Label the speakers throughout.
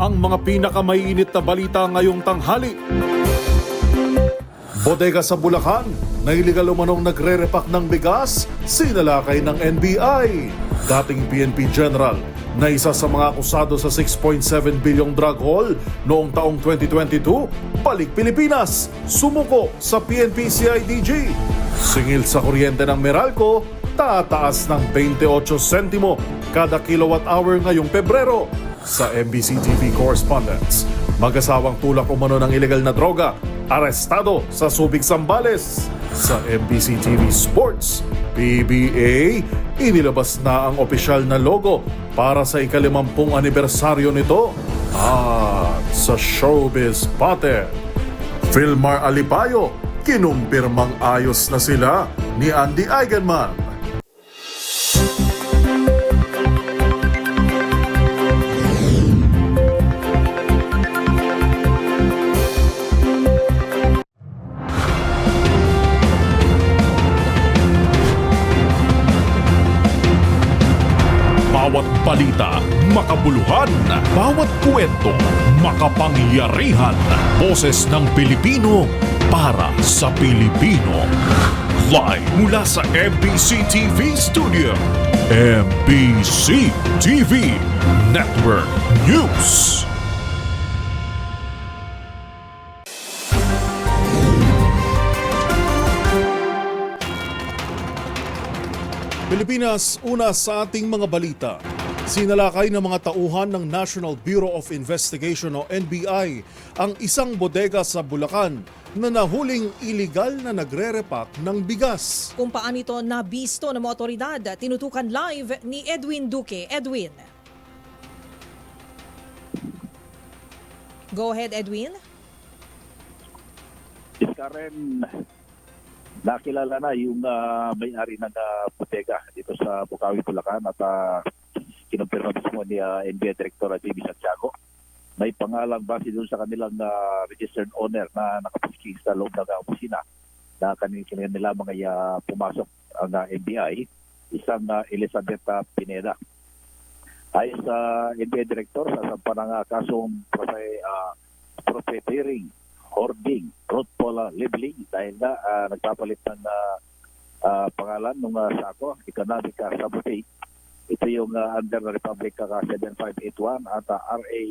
Speaker 1: ang mga pinakamainit na balita ngayong tanghali. Bodega sa Bulacan, na iligal umanong nagre-repack ng bigas, sinalakay ng NBI. Dating PNP General na isa sa mga akusado sa 6.7 bilyong drug haul noong taong 2022, balik Pilipinas, sumuko sa PNP CIDG. Singil sa kuryente ng Meralco, tataas ng 28 sentimo kada kilowatt hour ngayong Pebrero. Sa MBC TV correspondents, mag-asawang tulak umano ng ilegal na droga, arestado sa Subic, Zambales. Sa MBC TV Sports, PBA, inilabas na ang opisyal na logo para sa ika-50 anibersaryo nito. At sa Showbiz Pattern, Filmar Alipayo, kinumpirmang ayos na sila ni Andy Eigenman. Bawat balita, makabuluhan. Bawat kwento, makapangyarihan. Boses ng Pilipino para sa Pilipino. Live mula sa MBC TV Studio. MBC TV Network News. Pilipinas, una sa ating mga balita. Sinalakay ng mga tauhan ng National Bureau of Investigation o NBI ang isang bodega sa Bulacan na nahuling iligal na nagre-repack ng bigas.
Speaker 2: Kung paano ito nabisto ng mga otoridad, tinutukan live ni Edwin Duque. Edwin. Go ahead, Edwin.
Speaker 3: Karen, nakilala na yung may-ari ng bodega dito sa Bukawi, Bulacan at kinumpirma mismo ni NBI Director J.B. Santiago. May pangalang base doon sa kanilang registered owner na nakapasking sa loob ng opisina na kanina nila mga pumasok ang NBI, isang Elizabeth Pineda. Ayon sa NBI Director, sasampa ng kasong profiteering, hoarding, truthful labeling dahil na nagpapalit ng pangalan ng sako, economic sabotage. Ito yung under the Republic 7581 at RA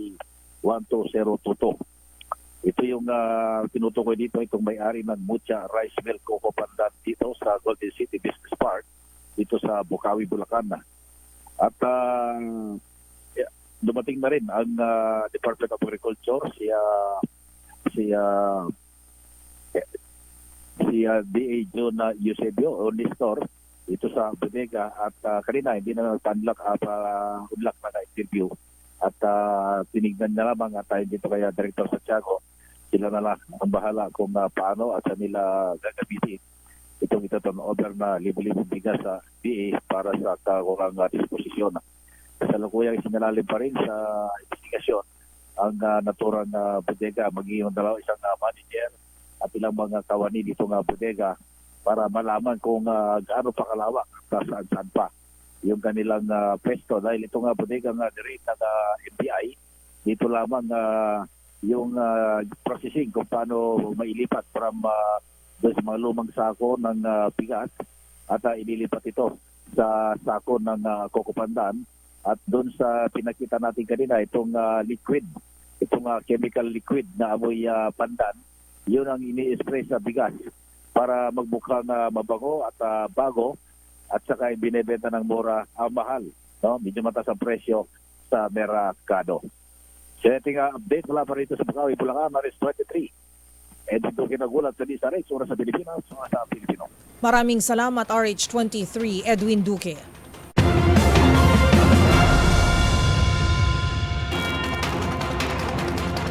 Speaker 3: 12022. Ito yung tinutukoy dito, itong may-ari ng Mucha Rice Mill Coco Pandan dito sa Golden City Business Park dito sa Bukawi, Bulacan. At dumating na rin ang Department of Agriculture, si DA John Eusebio o Nestor dito sa bodega at kanina hindi na nagpanlak unlock na interview at tinignan na lamang at dito kaya Director Santiago, sila na lang ang bahala kung paano at sa nila gagamitin itong turnover na libo-libong bigas sa DA para sa kakurang disposisyon. Kasalukuyang isinalalim pa rin sa investigasyon ang naturang bodega, magiging isang manager at ilang mga kawani dito nga bodega para malaman kung gaano pa kalawak at saan pa yung kanilang pwesto. Dahil ito nga bodega nga direct ng NBI, dito lamang yung processing kung paano mailipat from doon sa mga lumang sako ng bigas at ililipat ito sa sako ng Coco Pandan. At doon sa pinakita natin kanina, itong liquid, itong chemical liquid na amoy pandan, yun ang ini-spray sa bigas para magmukhang mabango at bago at saka binebenta ng mura mahal. No? Medyo mataas ang presyo sa merkado. So ating update mula pa rito sa Bukawi, Bulacan, Maris 23. Edwin Duque nagulat sa Lisa Rex, oras sa Pilipinas, sa Pilipino.
Speaker 2: Maraming salamat, RH23, Edwin Duque.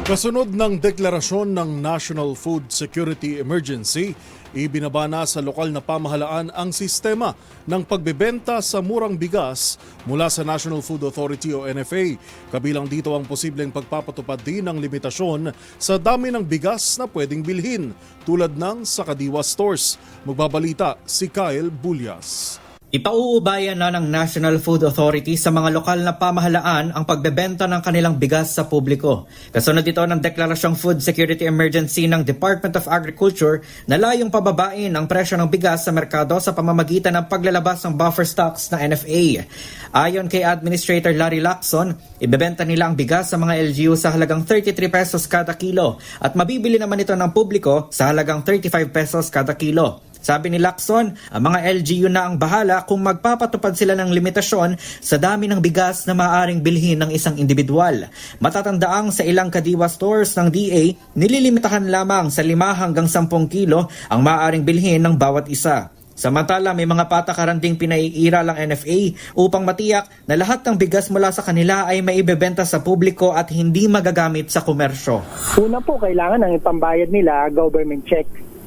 Speaker 1: Kasunod ng deklarasyon ng National Food Security Emergency, ibinaba na sa lokal na pamahalaan ang sistema ng pagbebenta sa murang bigas mula sa National Food Authority o NFA. Kabilang dito ang posibleng pagpapatupad din ng limitasyon sa dami ng bigas na pwedeng bilhin tulad ng sa Kadiwa Stores. Magbabalita si Kyle Bulyas.
Speaker 4: Ipauubayan na ng National Food Authority sa mga lokal na pamahalaan ang pagbebenta ng kanilang bigas sa publiko. Kasunod ito ng deklarasyong food security emergency ng Department of Agriculture na layong pababain ang presyo ng bigas sa merkado sa pamamagitan ng paglalabas ng buffer stocks ng NFA. Ayon kay Administrator Larry Lacson, ibebenta nila ang bigas sa mga LGU sa halagang 33 pesos kada kilo at mabibili naman ito ng publiko sa halagang 35 pesos kada kilo. Sabi ni Lacson, ang mga LGU na ang bahala kung magpapatupad sila ng limitasyon sa dami ng bigas na maaaring bilhin ng isang individual. Matatandaang sa ilang kadiwa stores ng DA, nililimitahan lamang sa 5 hanggang 10 kilo ang maaaring bilhin ng bawat isa. Samantala, may mga patakaran ding pinaiiral ang NFA upang matiyak na lahat ng bigas mula sa kanila ay maibebenta sa publiko at hindi magagamit sa komersyo.
Speaker 5: Una po, kailangan ang ipambayad nila government check.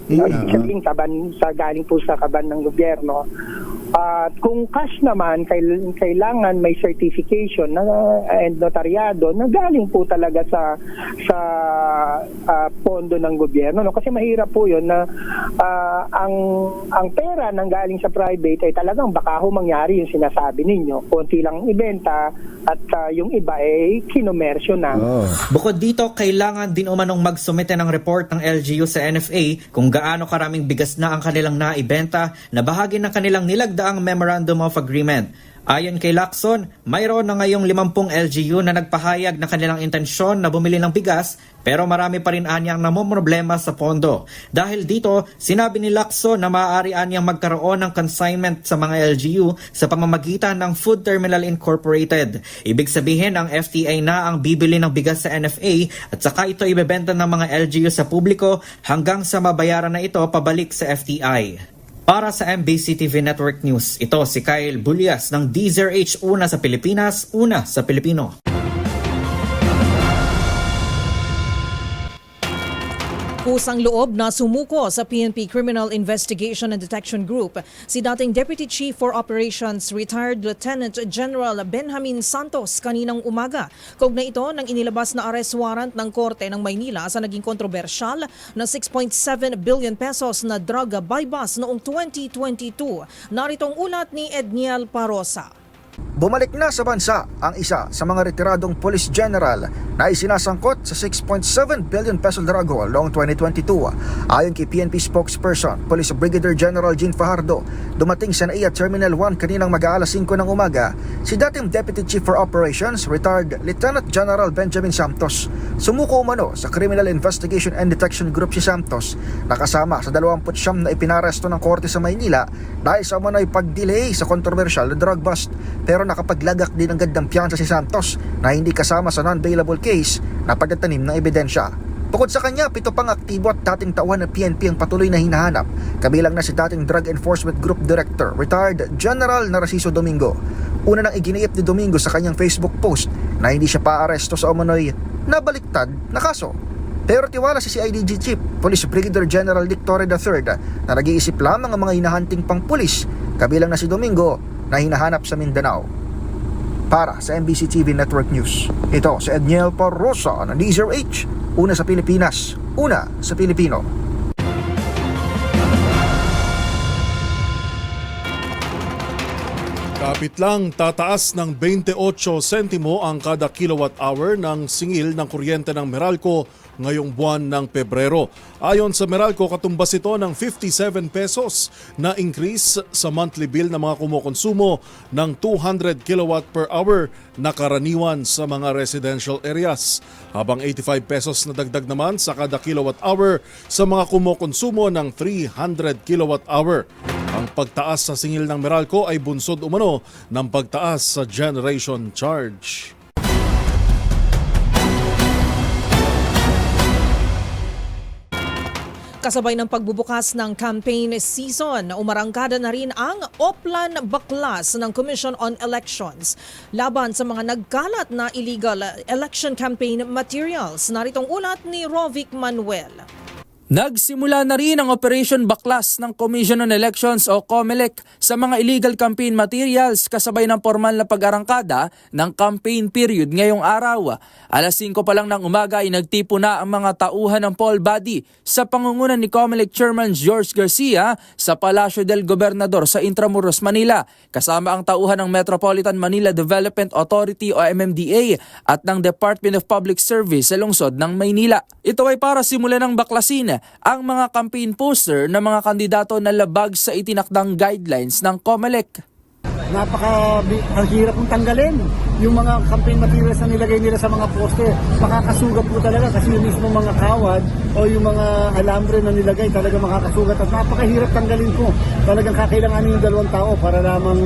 Speaker 5: Sabihin, galing po sa kaban ng gobyerno. At kung cash naman, kailangan may certification and notaryado na galing po talaga sa pondo ng gobyerno. No? Kasi mahirap po yun na ang pera nang galing sa private ay talagang baka ho mangyari yung sinasabi ninyo. Konti lang ibenta at yung iba ay kinomersyo na.
Speaker 4: Bukod dito, kailangan din umanong magsumite ng report ng LGU sa NFA kung gaano karaming bigas na ang kanilang naibenta na bahagi ng kanilang nilagdaang Memorandum of Agreement. Ayon kay Lacson, mayroon na ngayong 50 LGU na nagpahayag na kanilang intensyon na bumili ng bigas pero marami pa rin anyang namomroblema sa pondo. Dahil dito, sinabi ni Lacson na maaari anyang magkaroon ng consignment sa mga LGU sa pamamagitan ng Food Terminal Incorporated. Ibig sabihin ang FTA na ang bibili ng bigas sa NFA at saka ito ibebenta ng mga LGU sa publiko hanggang sa mabayaran na ito pabalik sa FTI. Para sa MBC TV Network News, ito si Kyle Bulias ng DZRH, una sa Pilipinas, una sa Pilipino.
Speaker 2: Kusang loob na sumuko sa PNP Criminal Investigation and Detection Group si dating Deputy Chief for Operations retired Lieutenant General Benjamin Santos kaninang umaga. Kaugnay ito ng inilabas na arrest warrant ng Korte ng Maynila sa naging kontrobersyal na 6.7 billion pesos na drug buy bust noong 2022. Naritong ulat ni Edniel Parosa.
Speaker 6: Bumalik na sa bansa ang isa sa mga retiradong Police General na isinasangkot sa 6.7 billion peso drug haul noong 2022. Ayon kay PNP spokesperson, Police Brigadier General Jean Fajardo, dumating sa NAIA Terminal 1 kaninang mag-aalas 5 ng umaga si dating Deputy Chief for Operations, retired Lieutenant General Benjamin Santos. Sumuko umano sa Criminal Investigation and Detection Group si Santos, nakasama sa 29 na ipinaresto ng Korte sa Maynila dahil sa umano'y pag-delay sa kontrobersyal na drug bust. Pero nakapaglagak din ng gandang piyansa si Santos na hindi kasama sa non-bailable case na pagtatanim ng ebidensya. Bukod sa kanya, 7 pang aktibo at dating tauhan ng PNP ang patuloy na hinahanap. Kabilang na si dating Drug Enforcement Group Director, retired General Narciso Domingo. Una nang iginiit ni Domingo sa kanyang Facebook post na hindi siya paaresto sa umano'y nabaliktad na kaso. Pero tiwala si CIDG Chief, Police Brigadier General Dick Torre III na nag-iisip lamang ang mga hinahanting pang pulis, kabilang na si Domingo na hinahanap sa Mindanao. Para sa MBC TV Network News, ito si Edniel Parosa ng DZRH, una sa Pilipinas, una sa Pilipino.
Speaker 1: Kapit lang, tataas ng 28 sentimo ang kada kilowatt hour ng singil ng kuryente ng Meralco ngayong buwan ng Pebrero. Ayon sa Meralco, katumbas ito ng 57 pesos na increase sa monthly bill ng mga kumukonsumo ng 200 kilowatt per hour na karaniwan sa mga residential areas. Habang 85 pesos na dagdag naman sa kada kilowatt hour sa mga kumukonsumo ng 300 kilowatt hour. Ang pagtaas sa singil ng Meralco ay bunsod umano ng pagtaas sa generation charge.
Speaker 2: Kasabay ng pagbubukas ng campaign season, umarangkada na rin ang Oplan Baklas ng Commission on Elections laban sa mga nagkalat na illegal election campaign materials. Naritong ulat ni Rovic Manuel.
Speaker 7: Nagsimula na rin ang Operation Baklas ng Commission on Elections o COMELEC sa mga illegal campaign materials kasabay ng formal na pag-arangkada ng campaign period ngayong araw. Alas 5 pa lang ng umaga ay nagtipo na ang mga tauhan ng poll body sa pangungunan ni COMELEC Chairman George Garcia sa Palacio del Gobernador sa Intramuros, Manila, kasama ang tauhan ng Metropolitan Manila Development Authority o MMDA at ng Department of Public Service sa lungsod ng Maynila. Ito ay para simulan ng baklasin ang mga campaign poster ng mga kandidato na labag sa itinakdang guidelines ng COMELEC.
Speaker 8: Ang hirap kong tanggalin yung mga campaign materials na nilagay nila sa mga poster. Makakasugat po talaga kasi yung mismo mga kawad o yung mga alambre na nilagay talaga makakasugat at napakahirap tanggalin po. Talagang kakailanganin yung 2 tao para lamang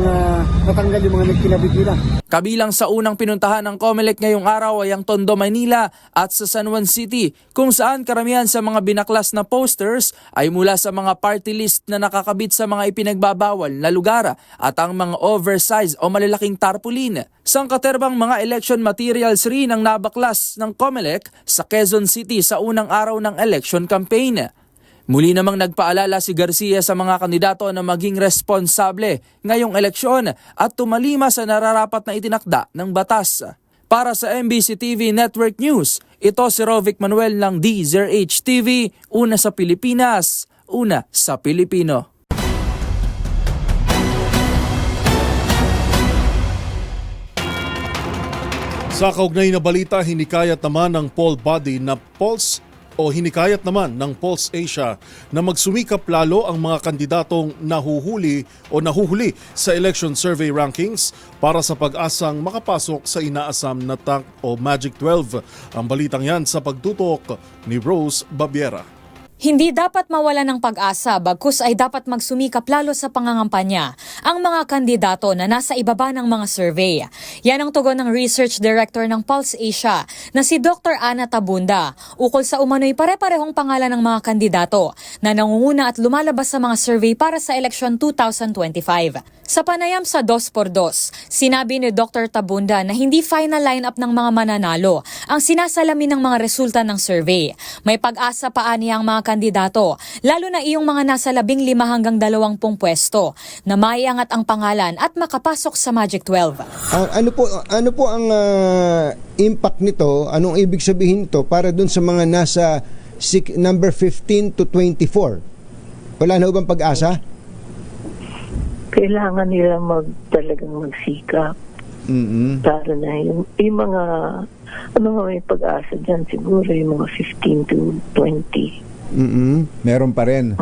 Speaker 8: matanggal yung mga nagkinabit nila.
Speaker 7: Kabilang sa unang pinuntahan ng COMELEC ngayong araw ay ang Tondo, Manila at sa San Juan City, kung saan karamihan sa mga binaklas na posters ay mula sa mga party list na nakakabit sa mga ipinagbabawal na lugar at ang mga oversized o malalaking tarpaulin. Sangkaterbang mga election materials rin ang nabaklas ng COMELEC sa Quezon City sa unang araw ng election campaign. Muli namang nagpaalala si Garcia sa mga kandidato na maging responsable ngayong eleksyon at tumalima sa nararapat na itinakda ng batas. Para sa MBC TV Network News, ito si Rovic Manuel ng DZRH TV, una sa Pilipinas, una sa Pilipino.
Speaker 1: Sa kaugnay na balita, hinikayat naman ng poll body na hinikayat naman ng Pulse Asia na magsumikap lalo ang mga kandidatong nahuhuli sa election survey rankings para sa pag-asang makapasok sa inaasam na tank o Magic 12. Ang balitang yan sa pagtutok ni Rose Babiera.
Speaker 9: Hindi dapat mawala ng pag-asa bagkus ay dapat magsumikap lalo sa pangangampanya ang mga kandidato na nasa ibaba ng mga survey. Yan ang tugon ng Research Director ng Pulse Asia na si Dr. Ana Tabunda ukol sa umano'y pare-parehong pangalan ng mga kandidato na nangunguna at lumalabas sa mga survey para sa eleksyon 2025. Sa panayam sa 2x2, sinabi ni Dr. Tabunda na hindi final lineup ng mga mananalo ang sinasalamin ng mga resulta ng survey. May pag-asa pa niya ang mga kandidato, lalo na iyong mga nasa 15 hanggang 20 pwesto na maiangat ang pangalan at makapasok sa Magic 12.
Speaker 10: Ano po ang impact nito? Anong ibig sabihin nito para dun sa mga nasa number 15 to 24? Wala na bang pag-asa?
Speaker 11: Kailangan nila talagang magsikap. Para na yung mga may pag-asa dyan siguro yung mga 15 to 20.
Speaker 12: Meron pa rin.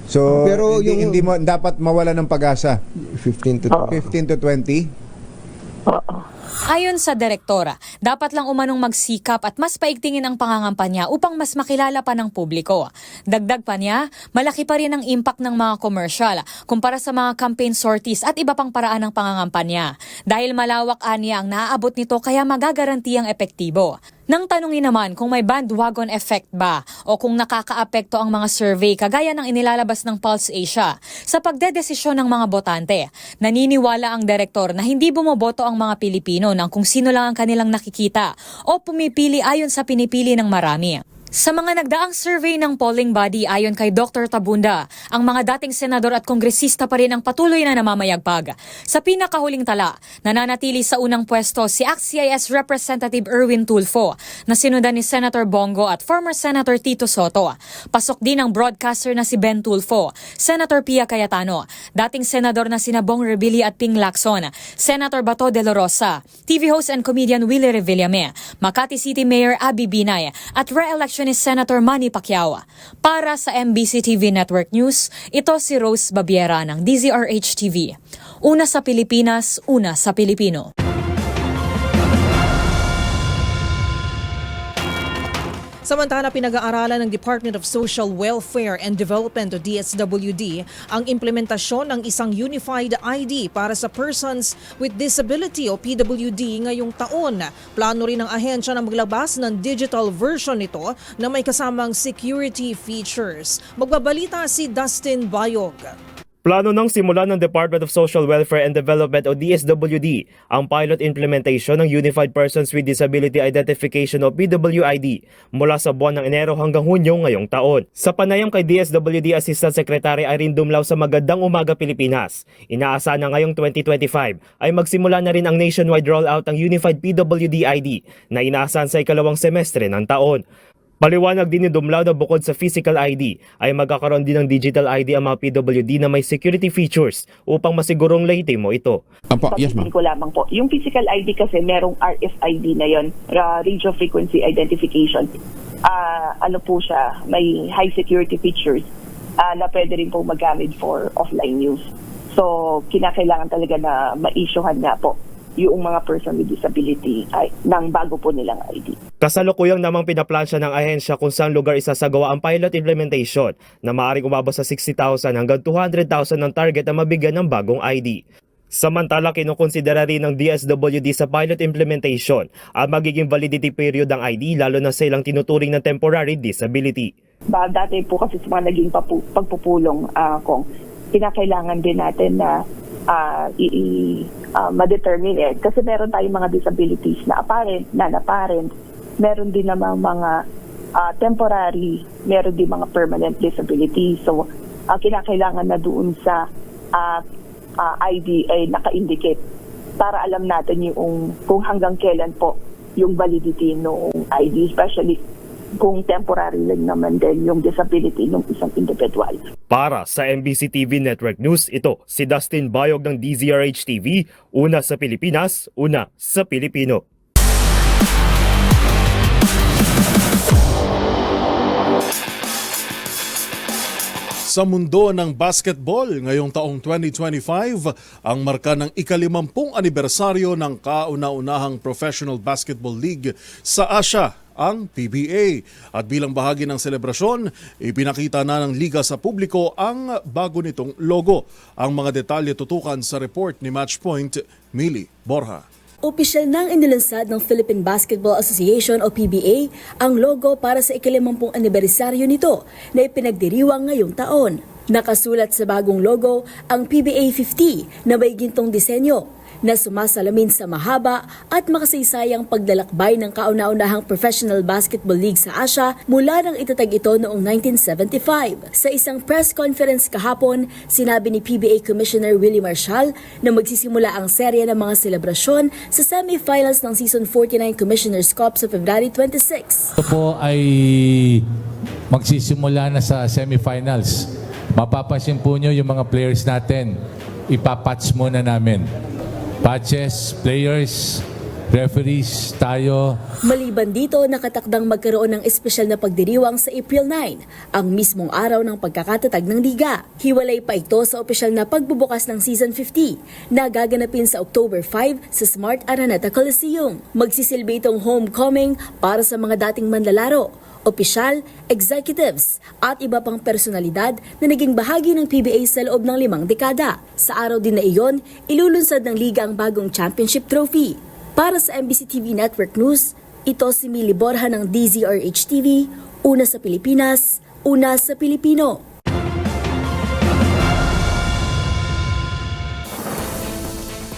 Speaker 12: So, pero hindi mo dapat mawala ng pag-asa. 15 to 20?
Speaker 11: Oo.
Speaker 9: Ayon sa direktora, dapat lang umanong magsikap at mas paigtingin ang pangangampanya upang mas makilala pa ng publiko. Dagdag pa niya, malaki pa rin ang impact ng mga commercial kumpara sa mga campaign sorties at iba pang paraan ng pangangampanya. Dahil malawak aniya ang naaabot nito kaya magagaranti ang epektibo. Nang tanungin naman kung may bandwagon effect ba o kung nakakaapekto ang mga survey kagaya ng inilalabas ng Pulse Asia sa pagdedesisyon ng mga botante, naniniwala ang direktor na hindi bumoboto ang mga Pilipino ng kung sino lang ang kanilang nakikita o pumipili ayon sa pinipili ng marami. Sa mga nagdaang survey ng polling body ayon kay Dr. Tabunda, ang mga dating senador at kongresista pa rin ang patuloy na namamayagpag. Sa pinakahuling tala, nananatili sa unang pwesto si ACT-CIS Representative Erwin Tulfo na sinundan ni Senator Bongo at former Senator Tito Soto. Pasok din ang broadcaster na si Ben Tulfo, Senator Pia Cayetano, dating senador na sina Bong Revilla at Ping Lacson, Senator Bato de la Rosa, TV host and comedian Willie Revillame, Makati City Mayor Abby Binay at re-election ni Senator Manny Pacquiao. Para sa MBC TV Network News, ito si Rose Babiera ng DZRH TV. Una sa Pilipinas, una sa Pilipino.
Speaker 2: Samantala, pinag-aaralan ng Department of Social Welfare and Development o DSWD ang implementasyon ng isang Unified ID para sa Persons with Disability o PWD ngayong taon. Plano rin ng ahensya na maglabas ng digital version nito na may kasamang security features. Magbabalita si Dustin Bayog.
Speaker 13: Plano ng simulan ng Department of Social Welfare and Development o DSWD ang pilot implementation ng Unified Persons with Disability Identification o PWID mula sa buwan ng Enero hanggang Hunyo ngayong taon. Sa panayam kay DSWD Assistant Secretary Irene Dumlao sa Magandang Umaga Pilipinas, inaasahan na ngayong 2025 ay magsimula na rin ang nationwide rollout ng Unified PWD ID na inaasahan sa ikalawang semestre ng taon. Paliwanag din ni Dumlao na bukod sa physical ID ay magkakaroon din ng digital ID ang mga PWD na may security features upang masigurong lehitimo ito.
Speaker 14: Yes, ko lamang po. Yung physical ID kasi merong RFID na yon, Radio Frequency Identification. Ano po siya, may high security features na pwede rin po magamit for offline use. So, kinakailangan talaga na ma-issuehan nga po yung mga person with disability ay ng bago po nilang ID.
Speaker 13: Kasalukuyang namang pinaplansya ng ahensya kung saan lugar isasagawa ang pilot implementation na maaaring umabot sa 60,000 hanggang 200,000 ng target na mabigyan ng bagong ID. Samantala, kinukonsidera rin ng DSWD sa pilot implementation ang magiging validity period ng ID lalo na sa ilang tinuturing ng temporary disability.
Speaker 14: Dati po kasi sa mga naging pagpupulong kung kinakailangan din natin na ma-determine kasi meron tayong mga disabilities na apparent, non-apparent, meron din namang mga temporary, meron din mga permanent disabilities. So, kinakailangan na doon sa ID ay naka-indicate para alam natin yung kung hanggang kailan po yung validity ng ID, especially kung temporary lang naman din yung disability ng isang individual.
Speaker 13: Para sa MBC TV Network News, ito si Dustin Bayog ng DZRH TV, una sa Pilipinas, una sa Pilipino.
Speaker 1: Sa mundo ng basketball, ngayong taong 2025, ang marka ng ika-50 anibersaryo ng kauna-unahang Professional Basketball League sa Asia, ang PBA. At bilang bahagi ng selebrasyon, ipinakita na ng liga sa publiko ang bago nitong logo. Ang mga detalye tutukan sa report ni Matchpoint, Mili Borja.
Speaker 15: Opisyal nang inilunsad ng Philippine Basketball Association o PBA ang logo para sa ika-50 anibersaryo nito na ipinagdiriwang ngayong taon. Nakasulat sa bagong logo ang PBA 50 na may gintong disenyo na sumasalamin sa mahaba at makasaysayang paglalakbay ng kauna-unahang Professional Basketball League sa Asia mula nang itatag ito noong 1975. Sa isang press conference kahapon, sinabi ni PBA Commissioner Willie Marshall na magsisimula ang serye ng mga selebrasyon sa semifinals ng Season 49 Commissioner's Cup sa February 26.
Speaker 16: Ito po ay magsisimula na sa semifinals. Mapapansin po nyo yung mga players natin, ipapatch muna namin. Patches, players, referees, tayo.
Speaker 15: Maliban dito, nakatakdang magkaroon ng espesyal na pagdiriwang sa April 9, ang mismong araw ng pagkakatatag ng liga. Hiwalay pa ito sa opisyal na pagbubukas ng Season 50 na gaganapin sa October 5 sa Smart Araneta Coliseum. Magsisilbi itong homecoming para sa mga dating manlalaro, opisyal, executives at iba pang personalidad na naging bahagi ng PBA sa loob ng 5 dekada. Sa araw din na iyon, ilulunsad ng liga ang bagong championship trophy. Para sa MBC TV Network News, ito si Mili Borja ng DZRH TV, una sa Pilipinas, una sa Pilipino.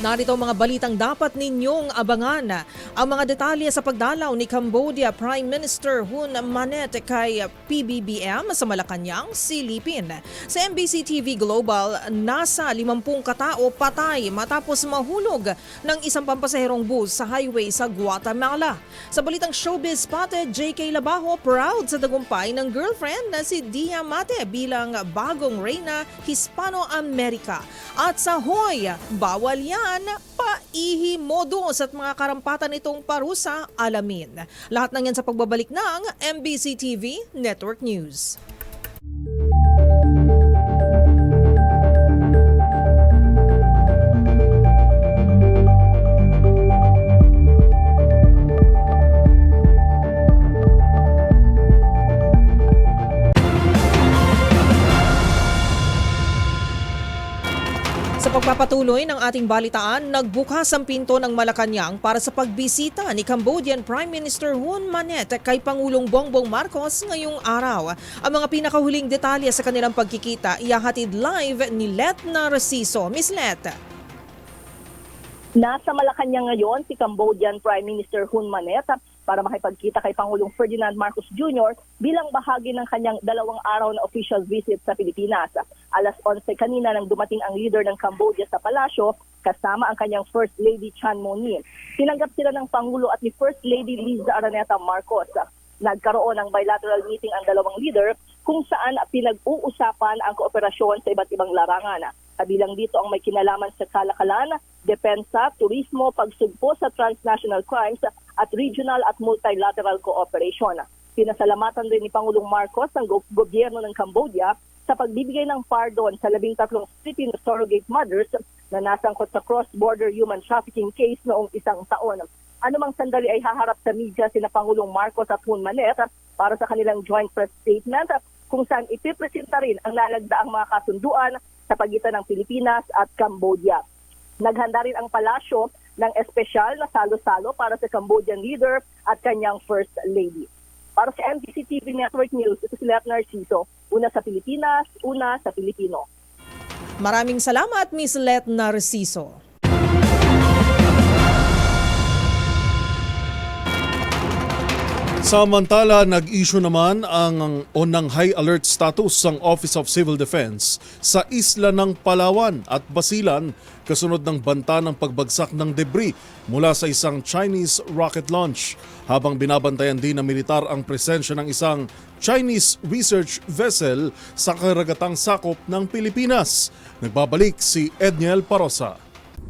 Speaker 2: Narito ang mga balitang dapat ninyong abangan. Ang mga detalye sa pagdalaw ni Cambodia Prime Minister Hun Manet kay PBBM sa Malacanang, silipin. Sa MBC TV Global, nasa 50 katao patay matapos mahulog ng isang pampasaherong bus sa highway sa Guatemala. Sa balitang showbiz spotted, JK Labajo proud sa tagumpay ng girlfriend na si Dia Mate bilang bagong reyna Hispano-America. At sa Hoy, bawal yan, paihimodos at mga karampatan nitong parusa, alamin. Lahat ng yan sa pagbabalik ng MBC TV Network News. Sa Sa patuloy ng ating balitaan, nagbukas ang pinto ng Malacanang para sa pagbisita ni Cambodian Prime Minister Hun Manet kay Pangulong Bongbong Marcos ngayong araw. Ang mga pinakahuling detalye sa kanilang pagkikita ihahatid live ni Let Narciso. Miss Let.
Speaker 14: Nasa Malacanang ngayon si Cambodian Prime Minister Hun Manet para makipagkita kay Pangulong Ferdinand Marcos Jr. bilang bahagi ng kanyang 2 araw na official visit sa Pilipinas. Alas 11 kanina nang dumating ang leader ng Cambodia sa palasyo kasama ang kanyang First Lady Chan Mo-nin. Tinanggap sila ng Pangulo at ni First Lady Liza Araneta Marcos. Nagkaroon ng bilateral meeting ang dalawang leader kung saan pinag-uusapan ang kooperasyon sa iba't ibang larangan. Kabilang dito ang may kinalaman sa kalakalan, depensa, turismo, pagsugpo sa transnational crimes at regional at multilateral cooperation. Pinasalamatan rin ni Pangulong Marcos ang gobyerno ng Cambodia sa pagbibigay ng pardon sa 13 Filipino surrogate mothers na nasangkot sa cross-border human trafficking case noong 1 taon. Anumang sandali ay haharap sa media sina Pangulong Marcos at Hun Manet para sa kanilang joint press statement kung saan ipipresenta rin ang nalagdaang mga kasunduan sa pagitan ng Pilipinas at Cambodia. Naghanda rin ang palasyo ng espesyal na salo-salo para sa Cambodian leader at kanyang First Lady. Para sa MBC TV Network News, ito si Let Narciso. Una sa Pilipinas, una sa Pilipino.
Speaker 2: Maraming salamat, Miss Let Narciso.
Speaker 1: Samantala, nag-issue naman ng high alert status ang Office of Civil Defense sa isla ng Palawan at Basilan kasunod ng banta ng pagbagsak ng debris mula sa isang Chinese rocket launch. Habang binabantayan din ng militar ang presensya ng isang Chinese research vessel sa karagatang sakop ng Pilipinas. Nagbabalik si Edniel Parosa.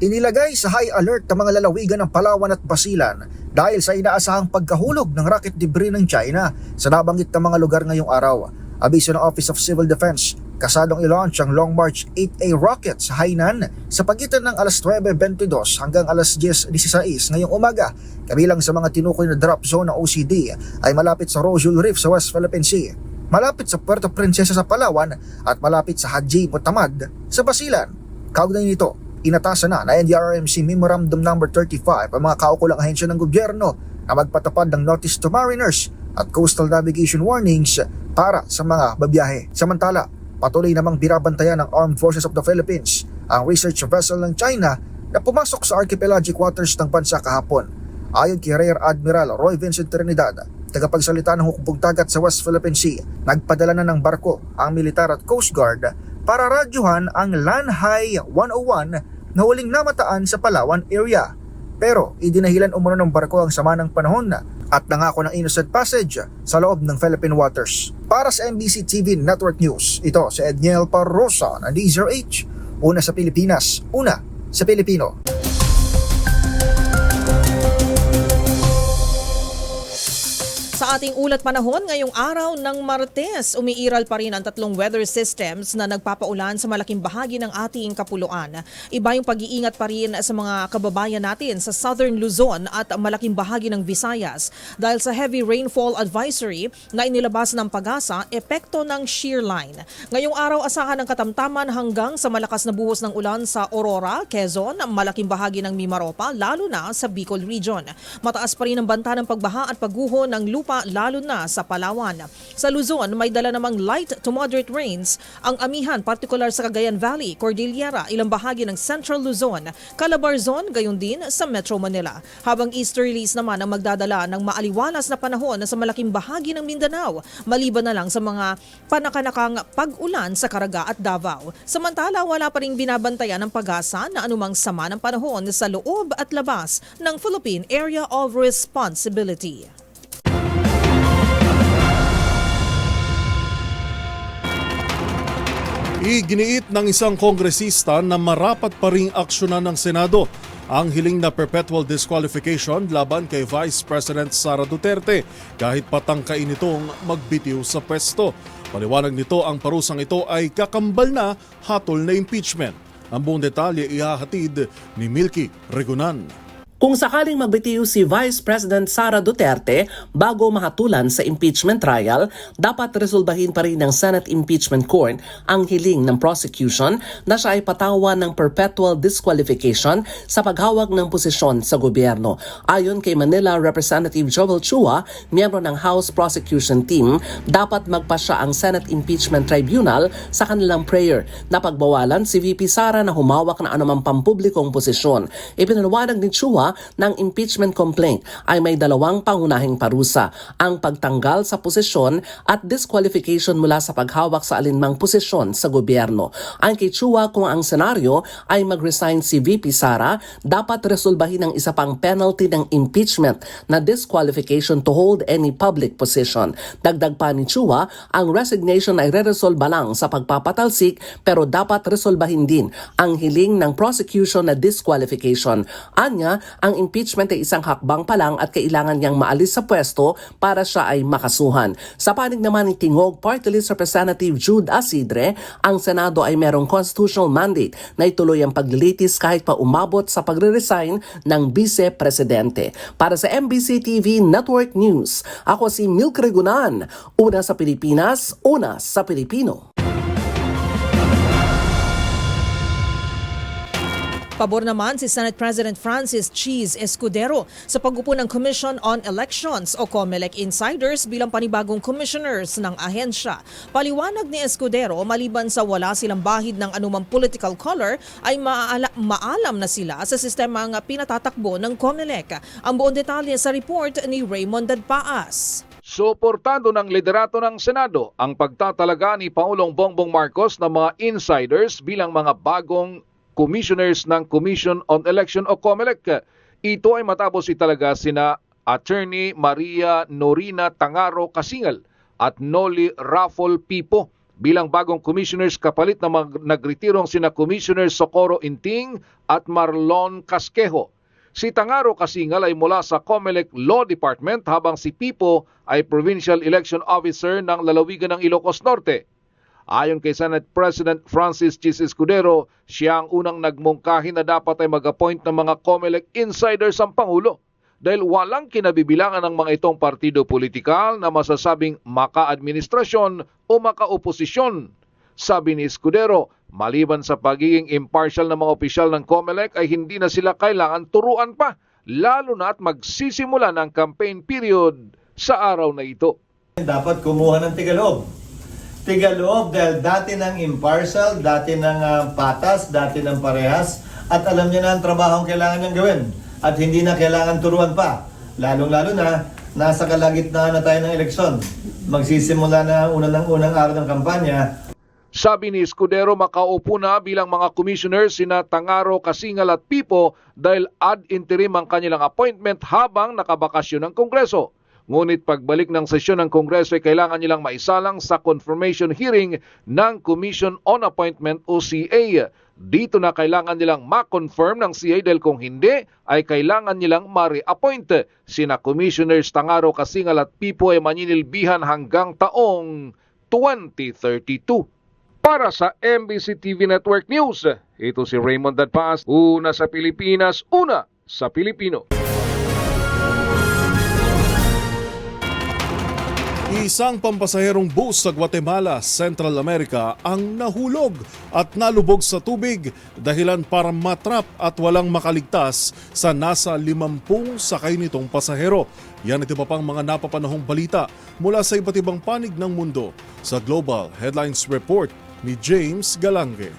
Speaker 6: Inilagay sa high alert ang mga lalawigan ng Palawan at Basilan dahil sa inaasahang pagkahulog ng rocket debris ng China sa nabanggit na mga lugar ngayong araw. Abiso ng Office of Civil Defense, kasadong i-launch ang Long March 8A rocket sa Hainan sa pagitan ng alas 9:22 hanggang alas 10:16 ngayong umaga. Kabilang sa mga tinukoy na drop zone ng OCD ay malapit sa Rosul Reef sa West Philippine Sea, malapit sa Puerto Princesa sa Palawan at malapit sa Haji Mutamad sa Basilan. Kaugnay nito, inatasan na NDRRMC Memorandum No. 35 ang mga kaukulang ahensya ng gobyerno na magpatupad ng Notice to Mariners at Coastal Navigation Warnings para sa mga babiyahe. Samantala, patuloy namang binabantayan ng Armed Forces of the Philippines ang research vessel ng China na pumasok sa archipelagic waters ng bansa kahapon. Ayon kay Rear Admiral Roy Vincent Trinidad, tagapagsalita ng hukbong dagat sa West Philippine Sea, nagpadala na ng barko ang militar at Coast Guard para radyuhan ang Lanhai 101 na huling namataan sa Palawan area. Pero idinahilan umano ng barko ang sama ng panahon at nangako ng innocent passage sa loob ng Philippine waters. Para sa MBC TV Network News, ito si Edniel Parosa ng DZRH. Una sa Pilipinas, una sa Pilipino.
Speaker 2: Sa ating ulat panahon ngayong araw ng Martes, umiiral pa rin ang 3 weather systems na nagpapaulan sa malaking bahagi ng ating kapuluan. Iba yung pag-iingat pa rin sa mga kababayan natin sa Southern Luzon at malaking bahagi ng Visayas dahil sa heavy rainfall advisory na inilabas ng PAGASA, epekto ng shear line. Ngayong araw asahan ng katamtaman hanggang sa malakas na buhos ng ulan sa Aurora, Quezon, malaking bahagi ng Mimaropa, lalo na sa Bicol Region. Mataas pa rin ang banta ng pagbaha at pagguho ng lupa lalo na sa Palawan. Sa Luzon, may dala namang light to moderate rains ang amihan, partikular sa Cagayan Valley, Cordillera, ilang bahagi ng Central Luzon, Calabarzon, gayon din sa Metro Manila. Habang easterlies naman ang magdadala ng maaliwalas na panahon sa malaking bahagi ng Mindanao, maliban na lang sa mga panakanakang pag-ulan sa Caraga at Davao. Samantala, wala pa ring binabantayan ng PAGASA na anumang sama ng panahon sa loob at labas ng Philippine Area of Responsibility.
Speaker 1: Iginiit ng isang kongresista na marapat pa ring aksyonan ng Senado ang hiling na perpetual disqualification laban kay Vice President Sara Duterte kahit patangkain nitong magbitiw sa pwesto. Paliwanag nito, ang parusang ito ay kakambal na hatol na impeachment. Ang buong detalye ihahatid ni Milky Regunan.
Speaker 17: Kung sakaling magbitiw si Vice President Sara Duterte bago mahatulan sa impeachment trial, dapat resolbahin pa rin ng Senate Impeachment Court ang hiling ng prosecution na siya ay patawan ng perpetual disqualification sa paghawak ng posisyon sa gobyerno. Ayon kay Manila Representative Joel Chua, miyembro ng House Prosecution Team, dapat magpasya ang Senate Impeachment Tribunal sa kanilang prayer na pagbawalan si VP Sara na humawak na anumang pampublikong posisyon. Ipinaliwanag ni Chua ng impeachment complaint ay may dalawang pangunahing parusa, ang pagtanggal sa posisyon at disqualification mula sa paghawak sa alinmang posisyon sa gobyerno. Ayon kay Chua, kung ang senaryo ay mag-resign si VP Sara, dapat resolbahin ang isa pang penalty ng impeachment na disqualification to hold any public position. Dagdag pa ni Chua, ang resignation ay re-resolba lang sa pagpapatalsik pero dapat resolbahin din ang hiling ng prosecution na disqualification. Anya, ang impeachment ay isang hakbang pa lang at kailangan niyang maalis sa pwesto para siya ay makasuhan. Sa panig naman ni Tingog Party List Representative Jude Asidre, ang Senado ay merong constitutional mandate na ituloy ang paglilitis kahit pa umabot sa pagre-resign ng Vice Presidente. Para sa MBC TV Network News, ako si Milk Regunan, una sa Pilipinas, una sa Pilipino.
Speaker 2: Pabor naman si Senate President Francis Cheese Escudero sa pag-upo ng Commission on Elections o COMELEC insiders bilang panibagong commissioners ng ahensya. Paliwanag ni Escudero, maliban sa wala silang bahid ng anumang political color, ay maalam na sila sa sistemang pinatatakbo ng COMELEC. Ang buong detalye sa report ni Raymond Dadpaas.
Speaker 18: Suportado ng liderato ng Senado ang pagtatalaga ni Pangulong Bongbong Marcos ng mga insiders bilang mga bagong commissioners ng Commission on Election o COMELEC. Ito ay matapos italaga sina Attorney Maria Norina Tangaro Kasingal at Noli Raffol Pipo bilang bagong commissioners kapalit na nagretirong sina Commissioners Socorro Inting at Marlon Casquejo. Si Tangaro Kasingal ay mula sa COMELEC Law Department habang si Pipo ay Provincial Election Officer ng lalawigan ng Ilocos Norte. Ayon kay Senate President Francis Cheese Escudero, siya ang unang nagmungkahi na dapat ay mag-appoint ng mga COMELEC insiders ang Pangulo dahil walang kinabibilangan ng mga itong partido politikal na masasabing maka-administrasyon o maka-oposisyon. Sabi ni Escudero, maliban sa pagiging impartial ng mga opisyal ng COMELEC ay hindi na sila kailangan turuan pa, lalo na at magsisimula ng campaign period sa araw na ito.
Speaker 19: Dapat kumuha ng tigaloob dahil dati ng impartial, dati ng patas, dati ng parehas at alam niya na ang trabaho ang kailangan niyang gawin at hindi na kailangan turuan pa. Lalong-lalo na nasa kalagitnaan na tayo ng eleksyon. Magsisimula na unang araw ng kampanya.
Speaker 18: Sabi ni Escudero, makaupo na bilang mga commissioners sina Tangaro, Kasingal at Pipo dahil ad interim ang kanilang appointment habang nakabakasyon ng Kongreso. Ngunit pagbalik ng sesyon ng Kongreso ay kailangan nilang maisalang sa confirmation hearing ng Commission on Appointment o CA. Dito na kailangan nilang ma-confirm ng CA dahil kung hindi ay kailangan nilang ma-reappoint. Sina Commissioners Tangaro, Kasingal at Pipo ay maninilbihan hanggang taong 2032. Para sa MBC TV Network News, ito si Raymond Dadpaas, una sa Pilipinas, una sa Pilipino.
Speaker 1: Isang pampasaherong bus sa Guatemala, Central America ang nahulog at nalubog sa tubig dahilan para matrap at walang makaligtas sa nasa 50 sakay nitong pasahero. Yan at iba pang mga napapanahong balita mula sa iba't ibang panig ng mundo sa Global Headlines Report ni James Galange.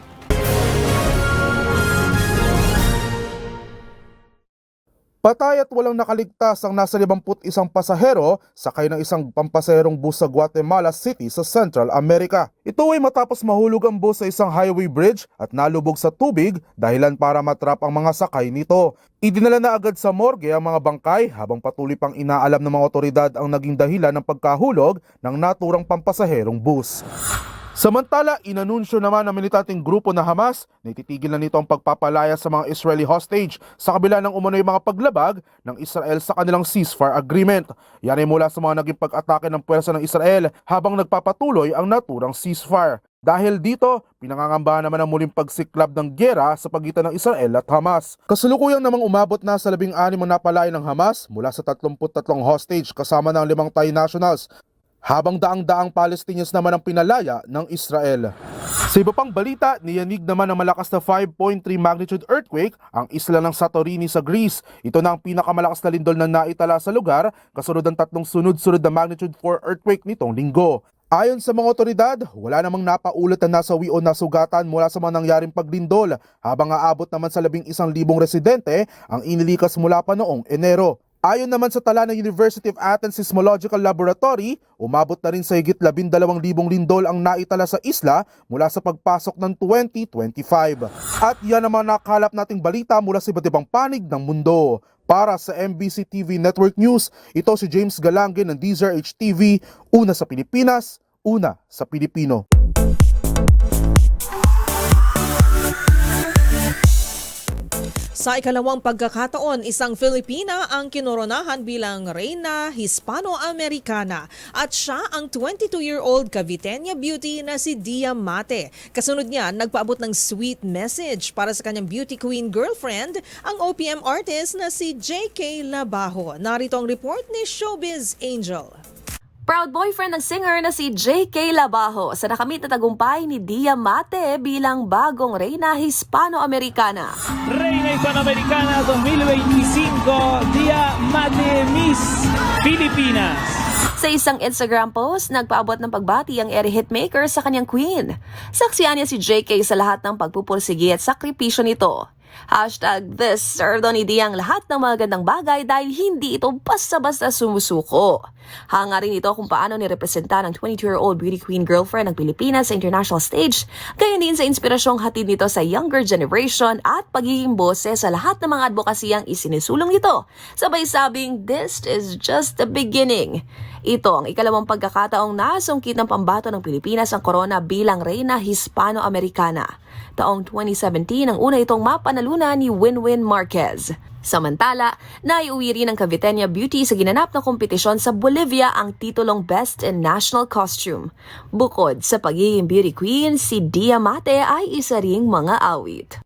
Speaker 20: Patay at walang nakaligtas ang nasa 51 pasahero sakay ng isang pampasaherong bus sa Guatemala City sa Central America. Ito ay matapos mahulog ang bus sa isang highway bridge at nalubog sa tubig dahilan para matrap ang mga sakay nito. Idinala na agad sa morgue ang mga bangkay habang patuloy pang inaalam ng mga otoridad ang naging dahilan ng pagkahulog ng naturang pampasaherong bus. Samantala, inanunsyo naman ng militanteng grupo na Hamas na ititigil na nito ang pagpapalaya sa mga Israeli hostage sa kabila ng umano'y mga paglabag ng Israel sa kanilang ceasefire agreement. Yan ay mula sa mga naging pag-atake ng puwersa ng Israel habang nagpapatuloy ang naturang ceasefire. Dahil dito, pinangangambahan naman ang muling pagsiklab ng giyera sa pagitan ng Israel at Hamas. Kasalukuyang namang umabot na sa 16 ang napalaya ng Hamas mula sa 33 hostage kasama ng 5 Thai nationals, habang daang-daang Palestinians naman ang pinalaya ng Israel. Sa iba pang balita, niyanig naman ng malakas na 5.3 magnitude earthquake ang isla ng Santorini sa Greece. Ito na ang pinakamalakas na lindol na naitala sa lugar, kasunod ng 3 sunod-sunod na magnitude 4 earthquake nitong linggo. Ayon sa mga otoridad, wala namang napaulat na nasawi o nasugatan mula sa mga nangyaring paglindol, habang aabot naman sa 11,000 residente ang inilikas mula pa noong Enero. Ayon naman sa tala ng University of Athens Seismological Laboratory, umabot na rin sa higit 12,000 lindol ang naitala sa isla mula sa pagpasok ng 2025. At yan naman nakalap nating balita mula sa iba't ibang panig ng mundo. Para sa MBC TV Network News, ito si James Galangin ng DZRH TV, una sa Pilipinas, una sa Pilipino.
Speaker 2: Sa ikalawang pagkakataon, isang Filipina ang kinoronahan bilang Reyna Hispano-Americana at siya ang 22-year-old Caviteña beauty na si Dia Mate. Kasunod niya, nagpaabot ng sweet message para sa kanyang beauty queen girlfriend, ang OPM artist na si JK Labajo. Narito ang report ni Showbiz Angel.
Speaker 21: Proud boyfriend ng singer na si JK Labajo sa nakamit na tagumpay ni Dia Mate bilang bagong Reyna Hispano-Americana.
Speaker 22: Reyna Hispano-Americana 2025, Dia Mate Miss Pilipinas.
Speaker 21: Sa isang Instagram post, nagpaabot ng pagbati ang eri hitmaker sa kanyang queen. Saksiyan niya si JK sa lahat ng pagpupursige at sakripisyo nito. #ThisSerdo ni Dia ang lahat ng mga gandang bagay dahil hindi ito basta-basta sumusuko. Hanga rin ito kung paano nirepresenta ng 22-year-old beauty queen girlfriend ng Pilipinas sa international stage, gayon din sa inspirasyong hatid nito sa younger generation at pagiging boses sa lahat ng mga advokasiyang isinisulong nito. Sabay sabing, "This is just the beginning." Ito ang ikalawang pagkakataong nasungkit ng pambato ng Pilipinas ang corona bilang Reyna Hispano-Americana. Taong 2017 ang una itong mapanalunan ni Winwin Marquez. Samantala, naiuwi rin ng Caviteña Beauty sa ginanap na kompetisyon sa Bolivia ang titulong Best in National Costume. Bukod sa pagiging beauty queen, si Dia Mate ay isa ring mga awit.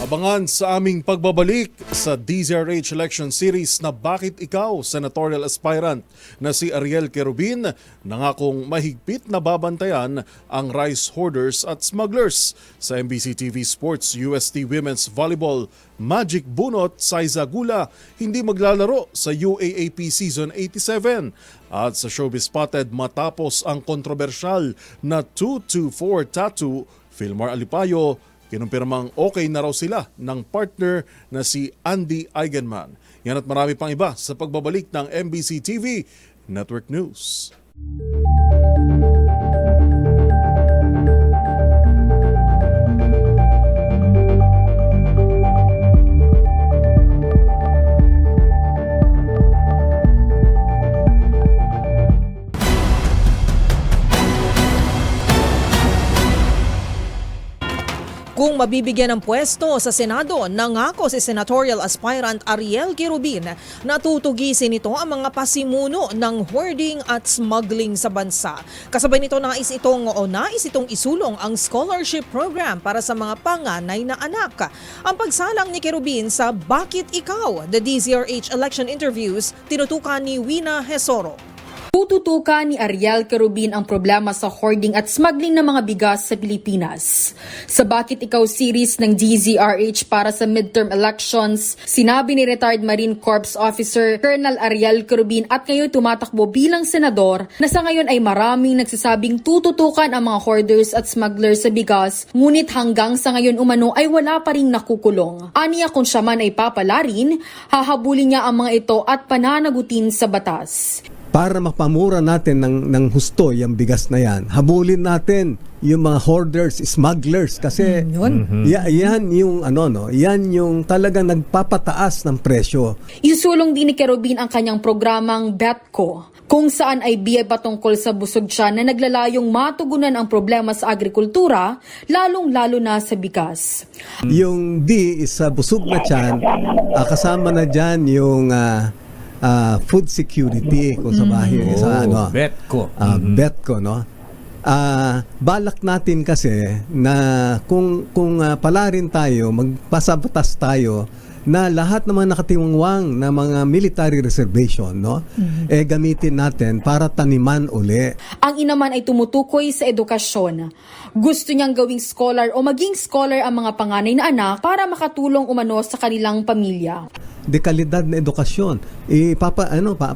Speaker 1: Abangan sa aming pagbabalik sa DZRH Election Series na Bakit Ikaw, Senatorial Aspirant na si Ariel Querubin, nangakong mahigpit na babantayan ang rice hoarders at smugglers. Sa MBC TV Sports UST Women's Volleyball, Magic Bunot Saiza Gula hindi maglalaro sa UAAP Season 87. At sa Showbiz Spotted, matapos ang kontrobersyal na 224 tattoo, Filmar Alipayo, kinumpirmang okay na raw sila ng partner na si Andy Eigenman. Yan at marami pang iba sa pagbabalik ng MBC TV Network News.
Speaker 2: Kung mabibigyan ng pwesto sa Senado, nangako si Senatorial Aspirant Ariel Querubin na tutugisin nito ang mga pasimuno ng hoarding at smuggling sa bansa. Kasabay nito nais itong isulong ang scholarship program para sa mga panganay na anak. Ang pagsalang ni Querubin sa Bakit Ikaw? The DZRH Election Interviews, tinutukan ni Wina Hesoro.
Speaker 23: Tututukan ni Ariel Querubin ang problema sa hoarding at smuggling ng mga bigas sa Pilipinas. Sa Bakit Ikaw series ng DZRH para sa midterm elections, sinabi ni retired Marine Corps Officer Colonel Ariel Querubin at ngayon tumatakbo bilang senador na sa ngayon ay maraming nagsasabing tututukan ang mga hoarders at smugglers sa bigas, ngunit hanggang sa ngayon umano ay wala pa ring nakukulong. Aniya kung siya man ay papalarin, hahabulin niya ang mga ito at pananagutin sa batas.
Speaker 10: para mapamura natin ng husto yung bigas na yan, habulin natin yung mga hoarders, smugglers kasi yan yung yan yung talagang nagpapataas ng presyo.
Speaker 23: Isulong din ni Kerubin ang kanyang programang BETCO, kung saan ay biyay patungkol sa busog tiyan na naglalayong matugunan ang problema sa agrikultura, lalong-lalo na sa bigas.
Speaker 10: Yung D is busog na tiyan, kasama na dyan yung food security kung sa bahay sa
Speaker 12: BETCO.
Speaker 10: BETCO, no? Balak natin kasi na kung pala rin tayo, magpasabatas tayo na lahat ng mga nakatiwangwang na mga military reservation, no? Gamitin natin para taniman uli.
Speaker 23: Ang ina man ay tumutukoy sa edukasyon. Gusto niyang gawing scholar o maging scholar ang mga panganay na anak para makatulong umano sa kanilang pamilya.
Speaker 10: Dekalidad na edukasyon.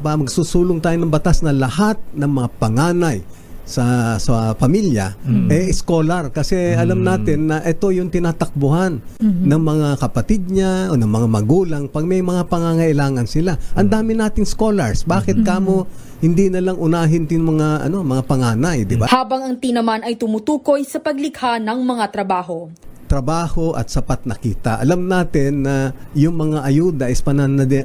Speaker 10: Magsusulong tayo ng batas na lahat ng mga panganay sa pamilya scholar kasi alam natin na ito yung tinatakbuhan ng mga kapatid niya o ng mga magulang pag may mga pangangailangan sila. Ang dami nating scholars. Bakit kamo hindi na lang unahin din mga panganay, di ba?
Speaker 23: Habang ang tinaman ay tumutukoy sa paglikha ng mga trabaho
Speaker 10: at sapat na kita. Alam natin na yung mga ayuda is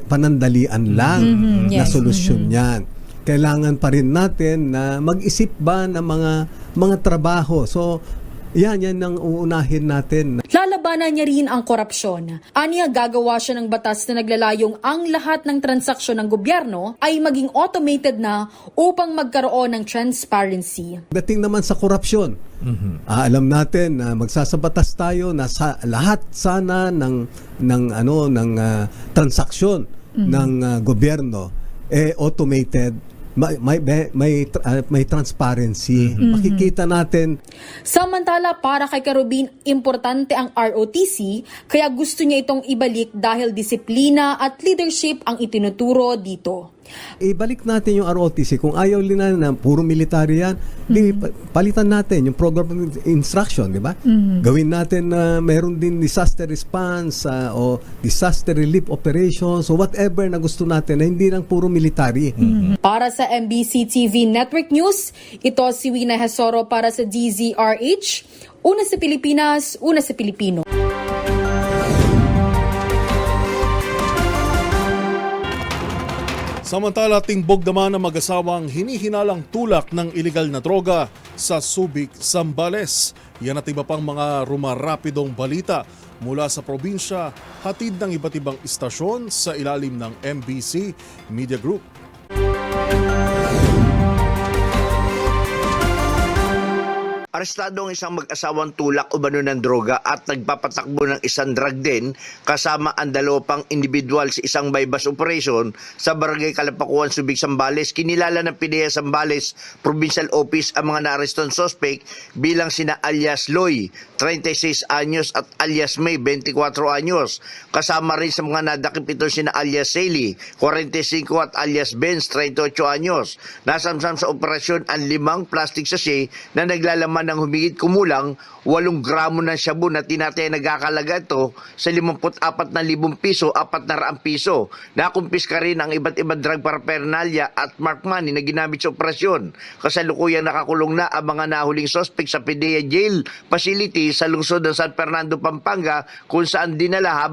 Speaker 10: panandalian lang na solusyon yan. Kailangan pa rin natin na mag-isip ba ng mga trabaho. So, yan ang uunahin natin.
Speaker 23: Lalabanan niya rin ang korupsyon. Aniya gagawa siya ng batas na naglalayong ang lahat ng transaksyon ng gobyerno ay maging automated na upang magkaroon ng transparency.
Speaker 10: Dating naman sa korupsyon, alam natin na magsasabatas tayo na sa lahat sana ng transaksyon ng gobyerno automated. May transparency. Makikita natin.
Speaker 23: Samantala, para kay Kerubin, importante ang ROTC, kaya gusto niya itong ibalik dahil disiplina at leadership ang itinuturo dito.
Speaker 10: Ibalik natin yung ROTC. Kung ayaw nila na puro military yan, palitan natin yung program instruction, di ba? Gawin natin na meron din disaster response o disaster relief operations o whatever na gusto natin na hindi lang puro military.
Speaker 23: Para sa MBC TV Network News, ito si Wina Hesoro para sa DZRH. Una sa Pilipinas, una sa Pilipino.
Speaker 1: Samantala, tingbog naman ang mag-asawang hinihinalang tulak ng ilegal na droga sa Subic, Zambales. Yan at iba pang mga rumarapidong balita mula sa probinsya, hatid ng iba't ibang istasyon sa ilalim ng MBC Media Group.
Speaker 3: Arestado ang isang mag-asawang tulak umano ng droga at nagpapatakbo ng isang drug den kasama ang dalawang individual sa isang bypass operation sa Barangay Kalapakuan, Subic, Zambales. Kinilala ng PDEA Zambales Provincial Office ang mga naarestong suspect bilang sina alias Loy, 36 anyos at alias May, 24 anyos. Kasama rin sa mga nadakip ito sina alias Sally, 45 at alias Benz, 38 anyos. Nasamsam sa operasyon ang 5 plastic sachet na naglalaman ng humigit kumulang 8 gramo ng shabu na tinataya nagkakalaga ito sa 54,000 piso, 400 piso. Nakumpiska rin ang iba't ibang drug paraphernalia at mark money na ginamit sa operasyon. Kasalukuyang nakakulong na ang mga nahuling suspect sa PDEA Jail Facility sa lungsod ng San Fernando, Pampanga, kung saan dinala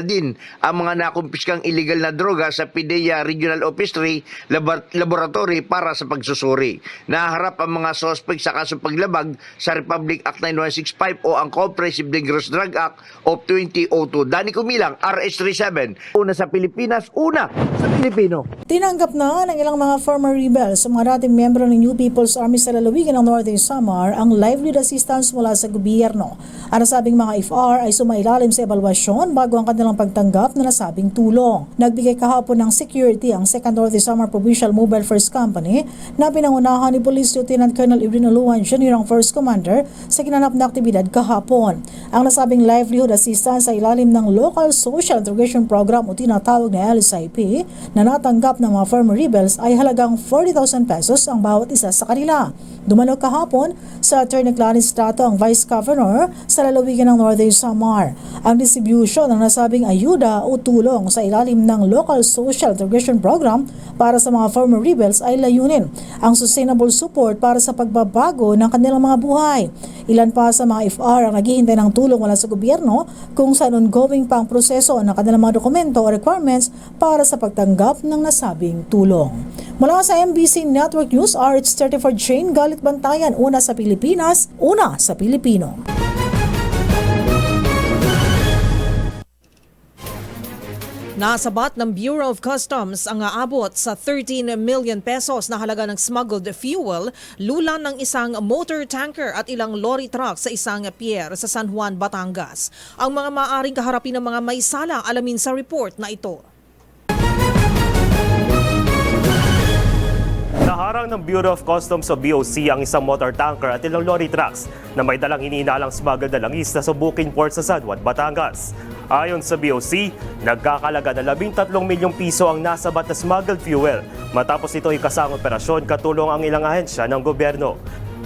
Speaker 3: din ang mga nakumpiskang illegal na droga sa PDEA Regional Office 3 Laboratory para sa pagsusuri. Naharap ang mga suspect sa kaso paglabag sa Republic Act 9165 o ang Comprehensive Dangerous Drug Act of 2002. Danny Kumilang, RH37. Una sa Pilipinas, una sa Pilipino.
Speaker 4: Tinanggap na ng ilang mga former rebels sa mga dating membro ng New People's Army sa lalawigan ng Northern Samar ang livelihood assistance mula sa gobyerno. Ang nasabing mga FR ay sumailalim sa ebalwasyon bago ang kanilang pagtanggap na nasabing tulong. Nagbigay kahapon ng security ang 2nd Northern Samar Provincial Mobile First Company na pinangunahan ni Police Lieutenant Colonel Ibrin Aluan Jr. ang First Commander sa ginanap na aktibidad kahapon. Ang nasabing livelihood assistance sa ilalim ng Local Social Integration Program o tinatawag na LSIP na natanggap ng mga farmer rebels ay halagang 40,000 pesos ang bawat isa sa kanila. Dumalo kahapon sa Attorney Clarence Trato ang Vice Governor sa lalawigan ng Northern Samar. Ang distribution ng nasabing ayuda o tulong sa ilalim ng Local Social Integration Program para sa mga farmer rebels ay layunin ang sustainable support para sa pagbabago ng kanilang mga buhay. Ilan pa sa mga FR ang naghihintay ng tulong mula sa gobyerno kung saan ongoing pa ang proseso ng kanilang mga dokumento o requirements para sa pagtanggap ng nasabing tulong. Mula sa MBC Network News, RH34 Jane Galit Bantayan, una sa Pilipinas, una sa Pilipino.
Speaker 2: Nasabat ng Bureau of Customs ang aabot sa 13 million pesos na halaga ng smuggled fuel, lulan ng isang motor tanker at ilang lorry truck sa isang pier sa San Juan, Batangas. Ang mga maaaring kaharapin ng mga may sala, alamin sa report na ito.
Speaker 13: Naharang ng Bureau of Customs o BOC ang isang motor tanker at ilang lorry trucks na may dalang hinihinalang smuggled na langis na subukin port sa San Juan, Batangas. Ayon sa BOC, nagkakalaga na 13 milyong piso ang nasabat na smuggled fuel matapos ito ikasang operasyon katulong ang ilang ahensya ng gobyerno.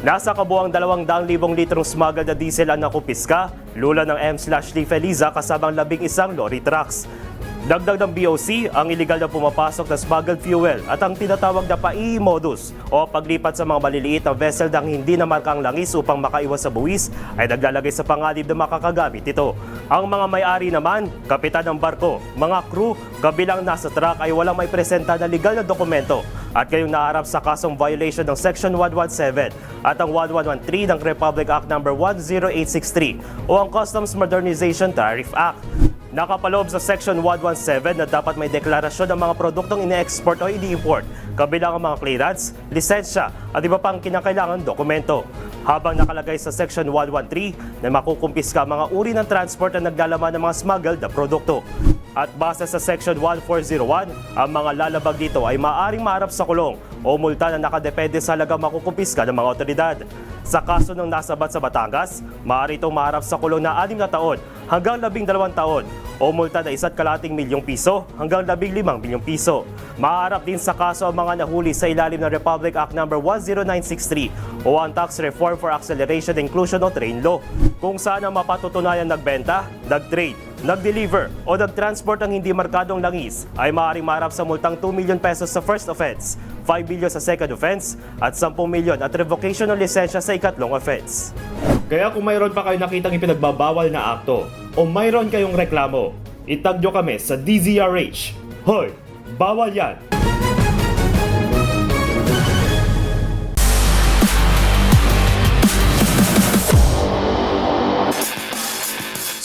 Speaker 13: Nasa kabuang 200,000 litrong smuggled na diesel ang nakupiska, lula ng M/Lee Feliza kasamang 11 lorry trucks. Dagdag ng BOC, ang iligal na pumapasok na smuggled fuel at ang tinatawag na paii-modus o paglipat sa mga maliliit na vessel ng hindi na markang langis upang makaiwas sa buwis ay naglalagay sa panganib na makakagamit ito. Ang mga may-ari naman, kapitan ng barko, mga crew, kabilang nasa truck ay walang may presenta na legal na dokumento at kayong naharap sa kasong violation ng Section 117 at ang 1113 ng Republic Act No. 10863 o ang Customs Modernization Tariff Act. Nakapaloob sa Section 117 na dapat may deklarasyon ng mga produktong ine-export o ini-import, kabilang ang mga clearance, lisensya at iba pang kinakailangan dokumento. Habang nakalagay sa Section 113 na makukumpiska mga uri ng transport na naglalaman ng mga smuggled na produkto. At base sa Section 1401, ang mga lalabag dito ay maaaring maharap sa kulong o multa na nakadepende sa halagang makukumpiska ng mga otoridad. Sa kaso ng nasabat sa Batangas, maaari itong maharap sa kulong na 6 na taon hanggang 12 taon o multa na 1.2 milyong piso hanggang 15 milyong piso. Maharap din sa kaso ang mga nahuli sa ilalim ng Republic Act No. 10963 o ang Tax Reform for Acceleration, Inclusion o Train Law, kung saan ang mapatutunayan nagbenta, nag-trade, nag-deliver o nag-transport ng hindi markadong langis ay maaaring maharap sa multang 2 million pesos sa first offense, 5 million sa second offense at 10 million at revocation ng lisensya sa ikatlong offense. Kaya kung mayroon pa kayo nakitang ipinagbabawal na akto o mayroon kayong reklamo, itag nyo kami sa DZRH. Hoy, bawal yan!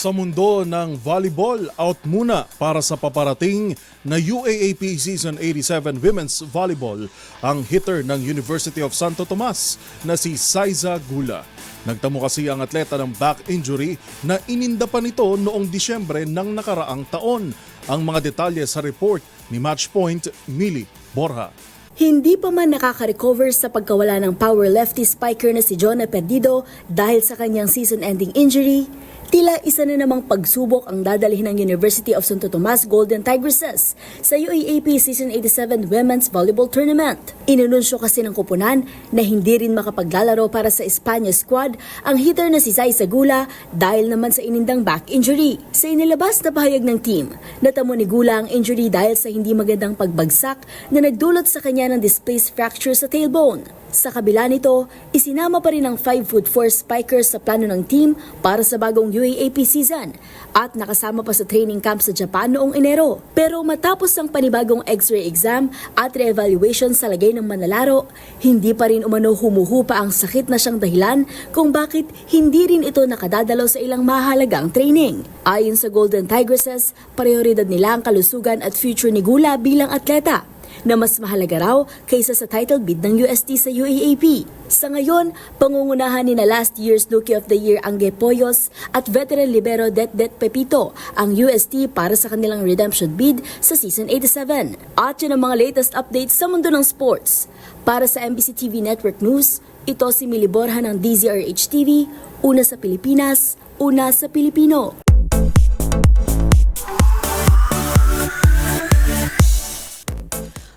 Speaker 1: Sa mundo ng volleyball, out muna para sa paparating na UAAP Season 87 Women's Volleyball ang hitter ng University of Santo Tomas na si Saiza Gula. Nagtamo kasi ang atleta ng back injury na ininda pa nito noong Disyembre ng nakaraang taon. Ang mga detalye sa report ni Matchpoint Mili Borja.
Speaker 15: Hindi pa man nakaka-recover sa pagkawala ng power lefty spiker na si Jonah Perdido dahil sa kanyang season-ending injury, tila isa na namang pagsubok ang dadalhin ng University of Santo Tomas Golden Tigresses sa UAAP Season 87 Women's Volleyball Tournament. Inununsyo kasi ng koponan na hindi rin makapaglalaro para sa Espanya squad ang hitter na si Saiza Gula dahil naman sa inindang back injury. Sa inilabas na pahayag ng team, natamo ni Gula ang injury dahil sa hindi magandang pagbagsak na nagdulot sa kanya ng displaced fracture sa tailbone. Sa kabila nito, isinama pa rin ang 5'4" spiker sa plano ng team para sa bagong UAAP season at nakasama pa sa training camp sa Japan noong Enero. Pero matapos ang panibagong X-ray exam at re-evaluation sa lagay ng manlalaro, hindi pa rin umano humuhupa ang sakit na siyang dahilan kung bakit hindi rin ito nakadadalaw sa ilang mahalagang training. Ayon sa Golden Tigresses, prioridad nila ang kalusugan at future ni Gula bilang atleta, na mas mahalaga raw kaysa sa title bid ng UST sa UAAP. Sa ngayon, pangungunahan ni na last year's Rookie of the Year Angge Poyos at veteran libero Det Pepito ang UST para sa kanilang redemption bid sa Season 87. At yun ang mga latest updates sa mundo ng sports. Para sa MBC TV Network News, ito si Mili Borja ng DZRH TV, Una sa Pilipinas, una sa Pilipino.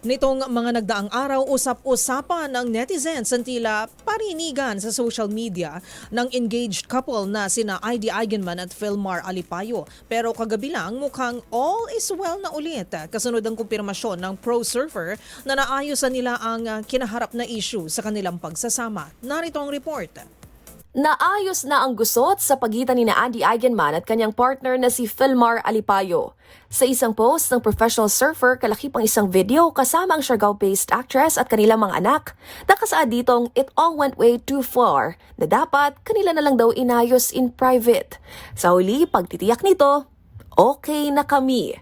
Speaker 2: Nitong mga nagdaang araw, usap-usapan ng netizens ang tila parinigan sa social media ng engaged couple na sina Heidi Eigenman at Philmar Alipayo. Pero kagabi lang mukhang all is well na ulit. Kasunod ang kumpirmasyon ng pro surfer na naayusan nila ang kinaharap na issue sa kanilang pagsasama. Narito ang report.
Speaker 21: Naayos na ang gusot sa pagitan ni Andy Eigenman at kanyang partner na si Philmar Alipayo. Sa isang post ng professional surfer, kalaki pang isang video kasama ang Siargao-based actress at kanilang mga anak. Nakasaad ditong it all went way too far na dapat kanila na lang daw inayos in private. Sa huli, pagtitiyak nito, okay na kami.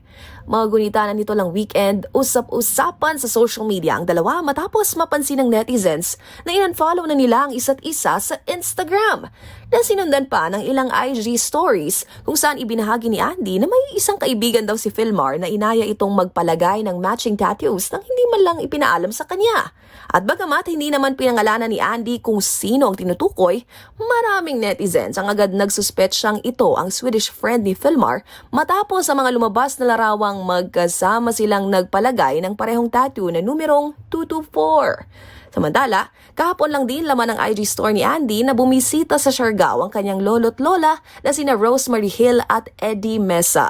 Speaker 21: Mga gunitanan nito lang weekend, usap-usapan sa social media ang dalawa matapos mapansin ng netizens na in-unfollow na nila ang isa't isa sa Instagram. Na sinundan pa ng ilang IG stories kung saan ibinahagi ni Andy na may isang kaibigan daw si Philmar na inaya itong magpalagay ng matching tattoos nang hindi man lang ipinaalam sa kanya. At bagamat hindi naman pinangalanan ni Andy kung sino ang tinutukoy, maraming netizens ang agad nagsuspetsang ito ang Swedish friend ni Philmar matapos sa mga lumabas na larawang magkasama silang nagpalagay ng parehong tattoo na numerong 224. Samantala, kahapon lang din laman ng IG store ni Andy na bumisita sa Siargao ang kanyang lolo't lola na sina Rosemary Hill at Eddie Mesa.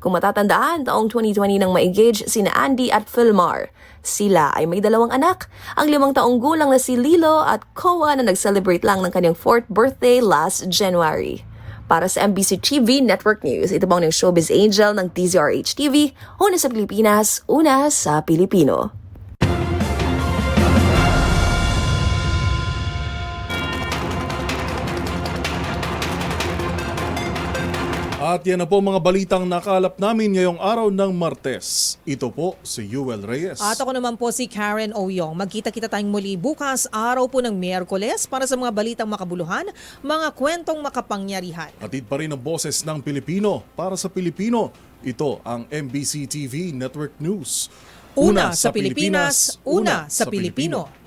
Speaker 21: Kung matatandaan, taong 2020 nang ma-engage sina Andy at Philmar. Sila ay may 2 anak, ang 5 taong gulang na si Lilo at Koa na nag-celebrate lang ng kanyang 4th birthday last January. Para sa MBC TV Network News, ito bang ng Showbiz Angel ng DZRH TV, una sa Pilipinas, una sa Pilipino.
Speaker 1: At yan na po mga balitang nakalap namin ngayong araw ng Martes. Ito po si Yuel Reyes.
Speaker 2: At ako naman po si Karen Oyong. Magkita-kita tayong muli bukas, araw po ng Miyerkules para sa mga balitang makabuluhan, mga kwentong makapangyarihan.
Speaker 1: Hatid pa rin ang boses ng Pilipino para sa Pilipino. Ito ang MBC TV Network News.
Speaker 2: Una sa Pilipinas, una sa Pilipino.